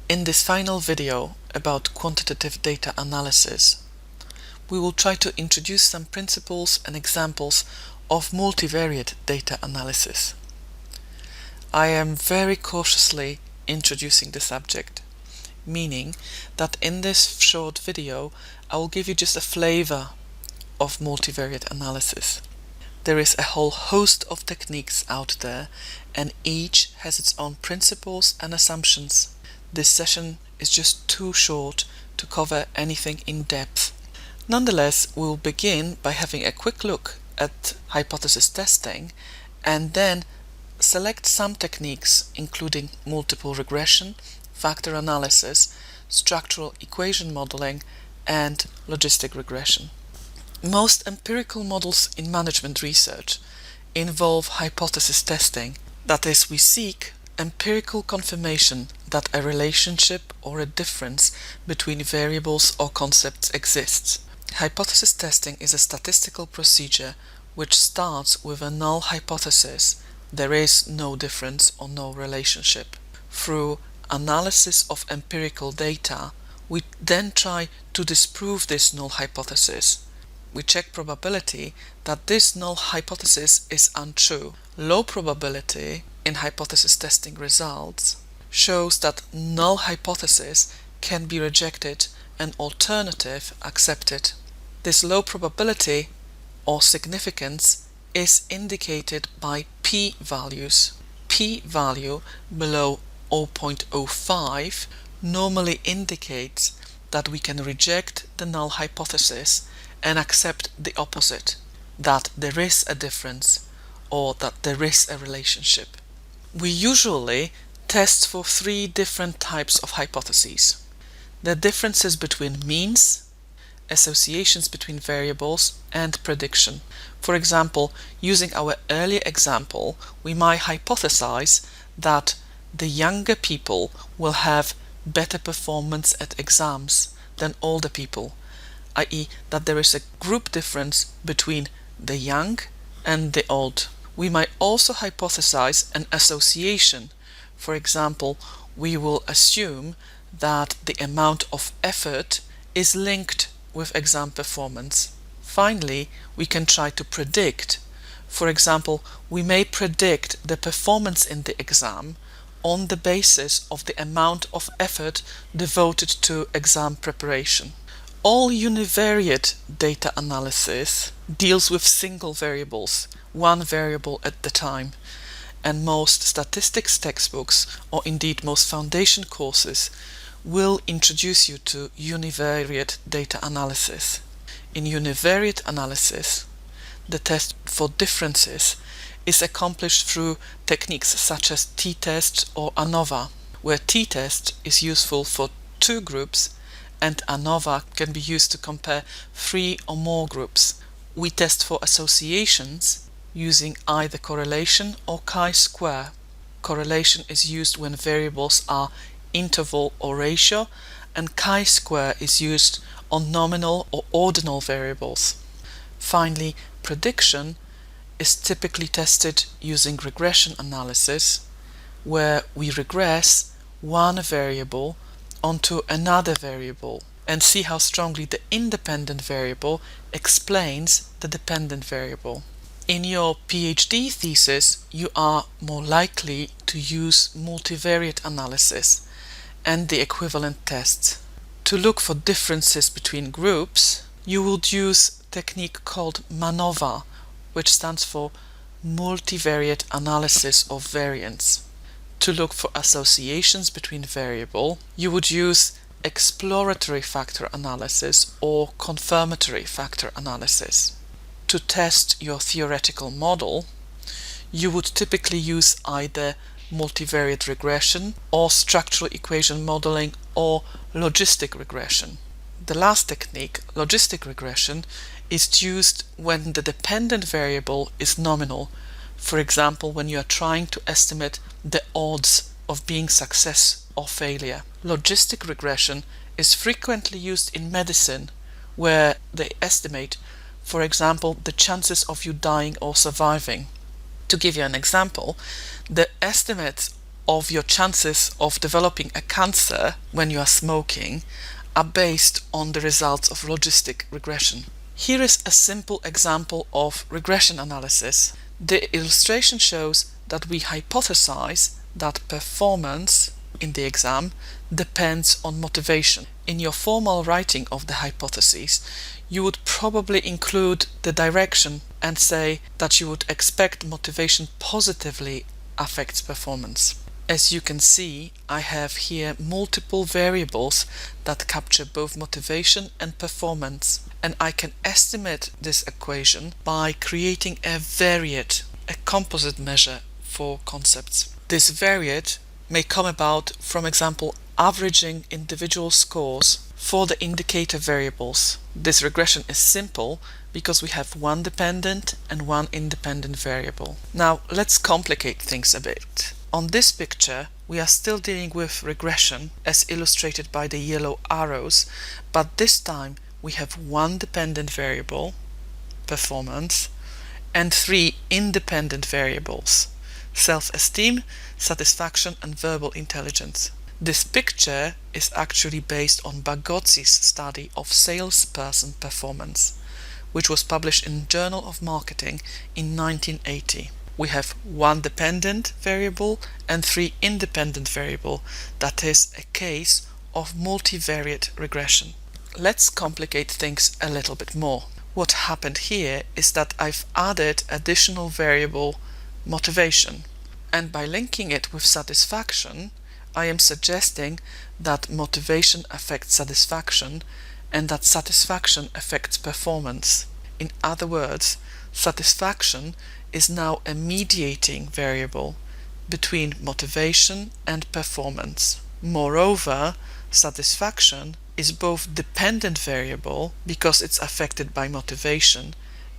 In this final video about quantitative data analysis, we will try to introduce some principles and examples of multivariate data analysis. I am very cautiously introducing the subject, meaning that in this short video I will give you just a flavor of multivariate analysis. There is a whole host of techniques out there, and each has its own principles and assumptions. This session is just too short to cover anything in depth. Nonetheless, we will begin by having a quick look at hypothesis testing and then select some techniques including multiple regression, factor analysis, structural equation modeling, and logistic regression. Most empirical models in management research involve hypothesis testing. That is, we seek empirical confirmation that a relationship or a difference between variables or concepts exists. Hypothesis testing is a statistical procedure which starts with a null hypothesis: there is no difference or no relationship. Through analysis of empirical data, we then try to disprove this null hypothesis. We check probability that this null hypothesis is untrue. Low probability in hypothesis testing results shows that null hypothesis can be rejected and alternative accepted. This low probability or significance is indicated by p-values. P-value below 0.05 normally indicates that we can reject the null hypothesis and accept the opposite, that there is a difference or that there is a relationship. We usually test for three different types of hypotheses: the differences between means, associations between variables, and prediction. For example, using our earlier example, we might hypothesize that the younger people will have better performance at exams than older people, i.e. that there is a group difference between the young and the old. We might also hypothesize an association. For example, we will assume that the amount of effort is linked with exam performance. Finally, we can try to predict. For example, we may predict the performance in the exam on the basis of the amount of effort devoted to exam preparation. All univariate data analysis deals with single variables, one variable at the time, and most statistics textbooks, or indeed most foundation courses, will introduce you to univariate data analysis. In univariate analysis, the test for differences is accomplished through techniques such as t-test or ANOVA, where t-test is useful for two groups and ANOVA can be used to compare three or more groups. We test for associations using either correlation or chi-square. Correlation is used when variables are interval or ratio, and chi-square is used on nominal or ordinal variables. Finally, prediction is typically tested using regression analysis, where we regress one variable onto another variable and see how strongly the independent variable explains the dependent variable. In your PhD thesis, you are more likely to use multivariate analysis and the equivalent tests. To look for differences between groups, you would use a technique called MANOVA, which stands for Multivariate Analysis of Variance. To look for associations between variables, you would use exploratory factor analysis or confirmatory factor analysis. To test your theoretical model, you would typically use either multivariate regression or structural equation modeling or logistic regression. The last technique, logistic regression, is used when the dependent variable is nominal. For example, when you are trying to estimate the odds of being success or failure. Logistic regression is frequently used in medicine, where they estimate, for example, the chances of you dying or surviving. To give you an example, the estimates of your chances of developing a cancer when you are smoking are based on the results of logistic regression. Here is a simple example of regression analysis. The illustration shows that we hypothesize that performance in the exam depends on motivation. In your formal writing of the hypotheses, you would probably include the direction and say that you would expect motivation positively affects performance. As you can see, I have here multiple variables that capture both motivation and performance, and I can estimate this equation by creating a variate, a composite measure for concepts. This variate may come about from example averaging individual scores for the indicator variables. This regression is simple because we have one dependent and one independent variable. Now let's complicate things a bit. On this picture, we are still dealing with regression as illustrated by the yellow arrows, but this time we have one dependent variable, performance, and three independent variables, self-esteem, satisfaction, and verbal intelligence. This picture is actually based on Bagozzi's study of salesperson performance, which was published in Journal of Marketing in 1980. We have one dependent variable and three independent variables. That is a case of multivariate regression. Let's complicate things a little bit more. What happened here is that I've added additional variable motivation, and by linking it with satisfaction, I am suggesting that motivation affects satisfaction and that satisfaction affects performance. In other words, satisfaction is now a mediating variable between motivation and performance. Moreover, satisfaction is both dependent variable because it's affected by motivation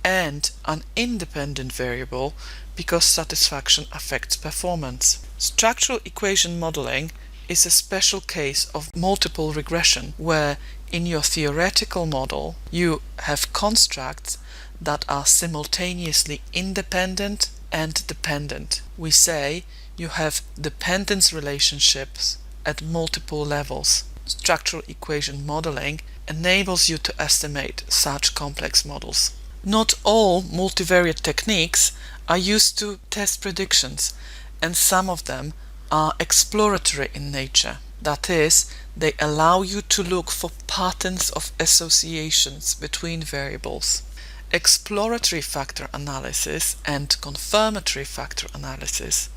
and an independent variable because satisfaction affects performance. Structural equation modeling is a special case of multiple regression where in your theoretical model you have constructs that are simultaneously independent and dependent. We say you have dependence relationships at multiple levels. Structural equation modeling enables you to estimate such complex models. Not all multivariate techniques are used to test predictions, and some of them are exploratory in nature. That is, they allow you to look for patterns of associations between variables. Exploratory factor analysis and confirmatory factor analysis,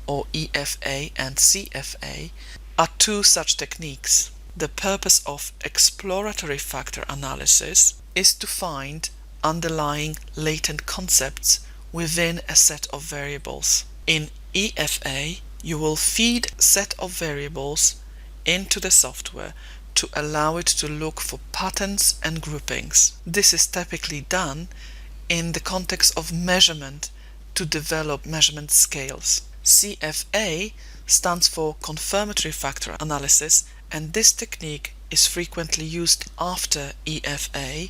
or EFA and CFA, are two such techniques. The purpose of exploratory factor analysis is to find underlying latent concepts within a set of variables. In EFA, you will feed a set of variables into the software to allow it to look for patterns and groupings. This is typically done in the context of measurement to develop measurement scales. CFA stands for confirmatory factor analysis, and this technique is frequently used after EFA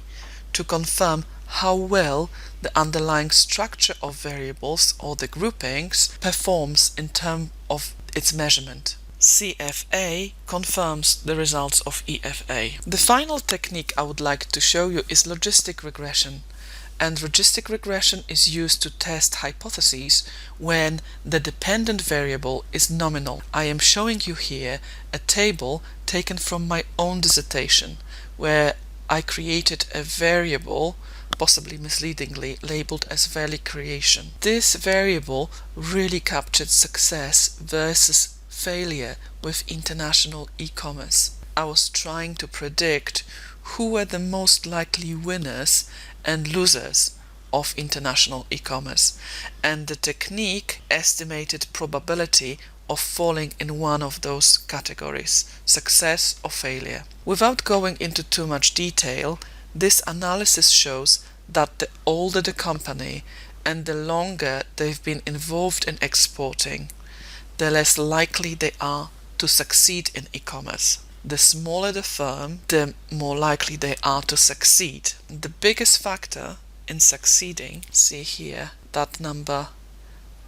to confirm how well the underlying structure of variables or the groupings performs in terms of its measurement. CFA confirms the results of EFA. The final technique I would like to show you is logistic regression. And logistic regression is used to test hypotheses when the dependent variable is nominal. I am showing you here a table taken from my own dissertation where I created a variable, possibly misleadingly labeled as value creation. This variable really captured success versus failure with international e-commerce. I was trying to predict who were the most likely winners and losers of international e-commerce, and the technique estimated probability of falling in one of those categories, success or failure. Without going into too much detail, this analysis shows that the older the company and the longer they've been involved in exporting, the less likely they are to succeed in e-commerce. The smaller the firm, the more likely they are to succeed. The biggest factor in succeeding, see here, that number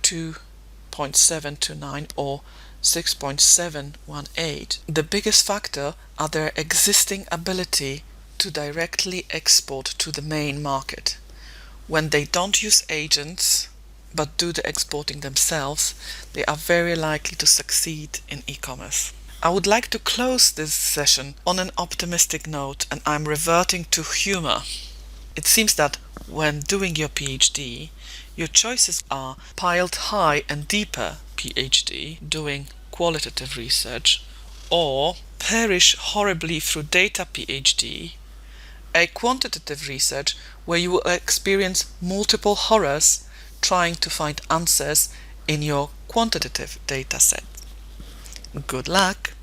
2.729 or 6.718. The biggest factor are their existing ability to directly export to the main market. When they don't use agents but do the exporting themselves, they are very likely to succeed in e-commerce. I would like to close this session on an optimistic note, and I'm reverting to humor. It seems that when doing your PhD, your choices are piled high and deeper PhD, doing qualitative research, or perish horribly through data PhD, a quantitative research where you will experience multiple horrors trying to find answers in your quantitative data set. Good luck!